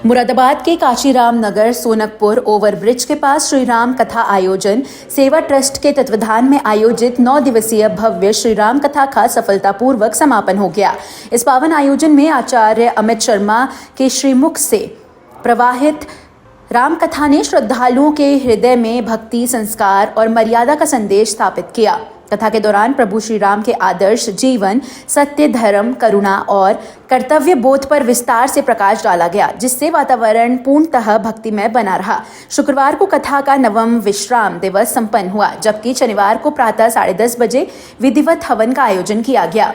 मुरादाबाद के काशीराम नगर सोनकपुर ओवरब्रिज के पास श्री राम कथा आयोजन सेवा ट्रस्ट के तत्वाधान में आयोजित 9 दिवसीय भव्य श्री राम कथा का सफलतापूर्वक समापन हो गया। इस पावन आयोजन में आचार्य अमित शर्मा के श्रीमुख से प्रवाहित राम कथा ने श्रद्धालुओं के हृदय में भक्ति, संस्कार और मर्यादा का संदेश स्थापित किया। कथा के दौरान प्रभु श्री राम के आदर्श जीवन, सत्य, धर्म, करुणा और कर्तव्य बोध पर विस्तार से प्रकाश डाला गया, जिससे वातावरण पूर्णतः भक्तिमय बना रहा। शुक्रवार को कथा का 9वां विश्राम दिवस संपन्न हुआ, जबकि शनिवार को प्रातः 10:30 बजे विधिवत हवन का आयोजन किया गया।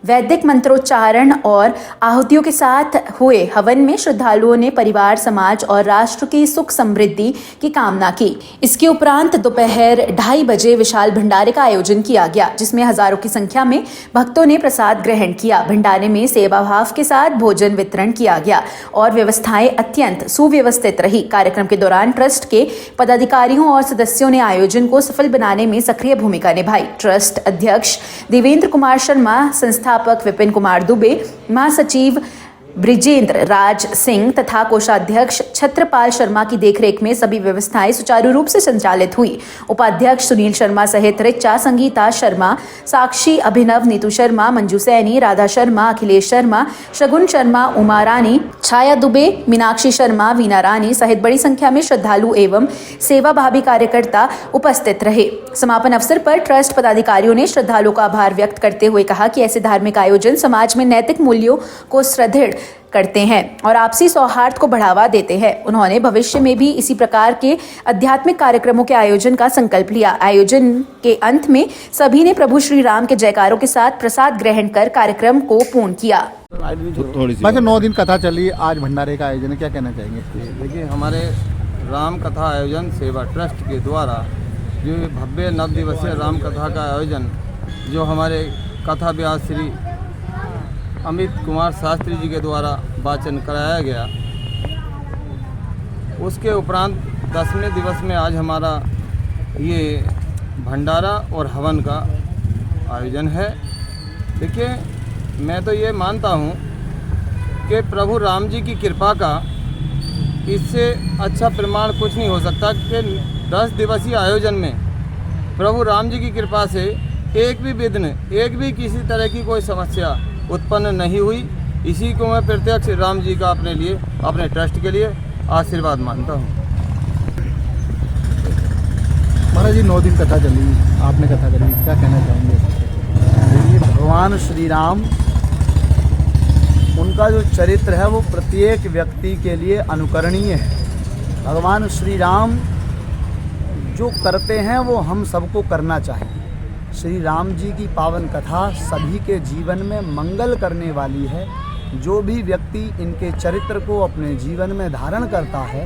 वैदिक मंत्रोच्चारण और आहुतियों के साथ हुए हवन में श्रद्धालुओं ने परिवार, समाज और राष्ट्र की सुख समृद्धि की कामना की। इसके उपरांत दोपहर 2:30 बजे विशाल भंडारे का आयोजन किया गया, जिसमें हजारों की संख्या में भक्तों ने प्रसाद ग्रहण किया। भंडारे में सेवा भाव के साथ भोजन वितरण किया गया और व्यवस्थाएं अत्यंत सुव्यवस्थित रही। कार्यक्रम के दौरान ट्रस्ट के पदाधिकारियों और सदस्यों ने आयोजन को सफल बनाने में सक्रिय भूमिका निभाई। ट्रस्ट अध्यक्ष देवेंद्र कुमार शर्मा, संस्थापक विपिन कुमार दुबे, महासचिव ब्रिजेंद्र राज सिंह तथा कोषाध्यक्ष छत्रपाल शर्मा की देखरेख में सभी व्यवस्थाएं सुचारू रूप से संचालित हुई। उपाध्यक्ष सुनील शर्मा सहित ऋचा, संगीता शर्मा, साक्षी, अभिनव, नीतू शर्मा, मंजू सैनी, राधा शर्मा, अखिलेश शर्मा, शगुन शर्मा, उमा रानी, छाया दुबे, मीनाक्षी शर्मा, वीना रानी सहित बड़ी संख्या में श्रद्धालु एवं सेवाभावी कार्यकर्ता उपस्थित रहे। समापन अवसर पर ट्रस्ट पदाधिकारियों ने श्रद्धालुओं का आभार व्यक्त करते हुए कहा कि ऐसे धार्मिक आयोजन समाज में नैतिक मूल्यों को सुदृढ़ करते हैं और आपसी सौहार्द को बढ़ावा देते हैं। उन्होंने भविष्य में भी इसी प्रकार के आध्यात्मिक कार्यक्रमों के आयोजन का संकल्प लिया। आयोजन के अंत में सभी ने प्रभु श्री राम के जयकारों के साथ प्रसाद ग्रहण कर कार्यक्रम को पूर्ण किया। बाकी 9 दिन कथा चली, आज भंडारे का आयोजन, क्या कहना चाहेंगे? देखिए, हमारे राम कथा आयोजन सेवा ट्रस्ट के द्वारा जो भव्य 9 दिवसीय राम कथा का आयोजन जो हमारे कथा व्यास श्री अमित कुमार शास्त्री जी के द्वारा वाचन कराया गया, उसके उपरांत 10वें दिवस में आज हमारा ये भंडारा और हवन का आयोजन है। देखिए, मैं तो ये मानता हूँ कि प्रभु राम जी की कृपा का इससे अच्छा प्रमाण कुछ नहीं हो सकता कि 10 दिवसीय आयोजन में प्रभु राम जी की कृपा से एक भी विघ्न, एक भी किसी तरह की कोई समस्या उत्पन्न नहीं हुई। इसी को मैं प्रत्यक्ष राम जी का अपने लिए, अपने ट्रस्ट के लिए आशीर्वाद मानता हूँ। महाराज जी, 9 दिन कथा चली, आपने कथा करी, क्या कहना चाहेंगे? देखिए, भगवान श्री राम, उनका जो चरित्र है वो प्रत्येक व्यक्ति के लिए अनुकरणीय है। भगवान श्री राम जो करते हैं वो हम सबको करना चाहिए। श्री राम जी की पावन कथा सभी के जीवन में मंगल करने वाली है। जो भी व्यक्ति इनके चरित्र को अपने जीवन में धारण करता है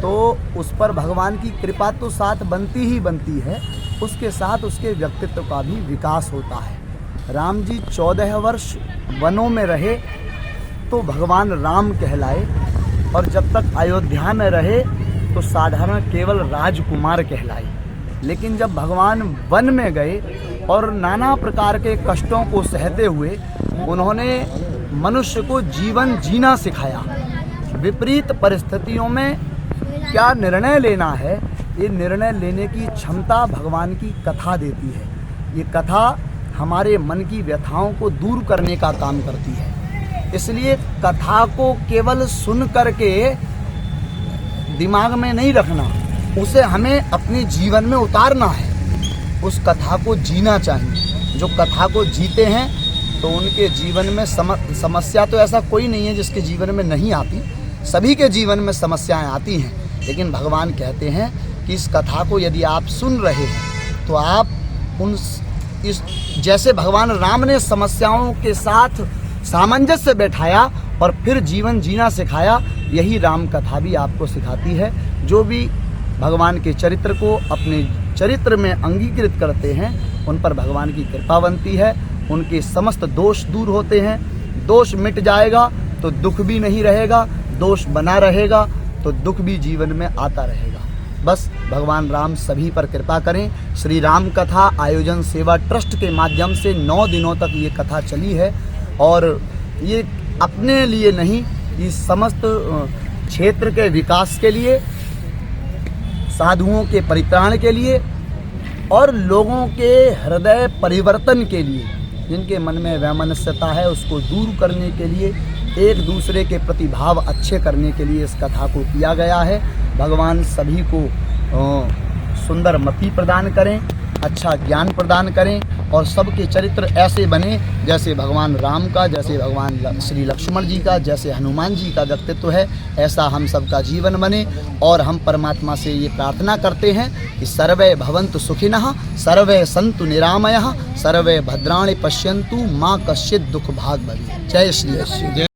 तो उस पर भगवान की कृपा तो साथ बनती ही बनती है, उसके साथ उसके व्यक्तित्व का भी विकास होता है। राम जी 14 वर्ष वनों में रहे तो भगवान राम कहलाए, और जब तक अयोध्या में रहे तो साधारण केवल राजकुमार कहलाए। लेकिन जब भगवान वन में गए और नाना प्रकार के कष्टों को सहते हुए उन्होंने मनुष्य को जीवन जीना सिखाया। विपरीत परिस्थितियों में क्या निर्णय लेना है, ये निर्णय लेने की क्षमता भगवान की कथा देती है। ये कथा हमारे मन की व्यथाओं को दूर करने का काम करती है। इसलिए कथा को केवल सुन करके दिमाग में नहीं रखना, उसे हमें अपने जीवन में उतारना है। उस कथा को जीना चाहिए। जो कथा को जीते हैं तो उनके जीवन में समस्या तो ऐसा कोई नहीं है जिसके जीवन में नहीं आती, सभी के जीवन में समस्याएं आती हैं। लेकिन भगवान कहते हैं कि इस कथा को यदि आप सुन रहे हैं तो आप जैसे भगवान राम ने समस्याओं के साथ सामंजस्य बैठाया और फिर जीवन जीना सिखाया, यही राम कथा भी आपको सिखाती है। जो भी भगवान के चरित्र को अपने चरित्र में अंगीकृत करते हैं उन पर भगवान की कृपा बनती है, उनके समस्त दोष दूर होते हैं। दोष मिट जाएगा तो दुख भी नहीं रहेगा, दोष बना रहेगा तो दुख भी जीवन में आता रहेगा। बस भगवान राम सभी पर कृपा करें। श्री राम कथा आयोजन सेवा ट्रस्ट के माध्यम से 9 दिनों तक ये कथा चली है और ये अपने लिए नहीं, ये समस्त क्षेत्र के विकास के लिए, साधुओं के परित्राण के लिए और लोगों के हृदय परिवर्तन के लिए, जिनके मन में वैमनस्यता है उसको दूर करने के लिए, एक दूसरे के प्रति भाव अच्छे करने के लिए इस कथा को किया गया है। भगवान सभी को सुंदर मति प्रदान करें, अच्छा ज्ञान प्रदान करें और सबके चरित्र ऐसे बने जैसे भगवान राम का, जैसे भगवान श्री लक्ष्मण जी का, जैसे हनुमान जी का व्यक्तित्व है, ऐसा हम सबका जीवन बने। और हम परमात्मा से ये प्रार्थना करते हैं कि सर्वे भवन्तु सुखिनः, सर्वे सन्तु निरामयः, सर्वे भद्राणि पश्यन्तु, माँ कश्चित् दुःख भाग् भवेत्। जय श्री राम।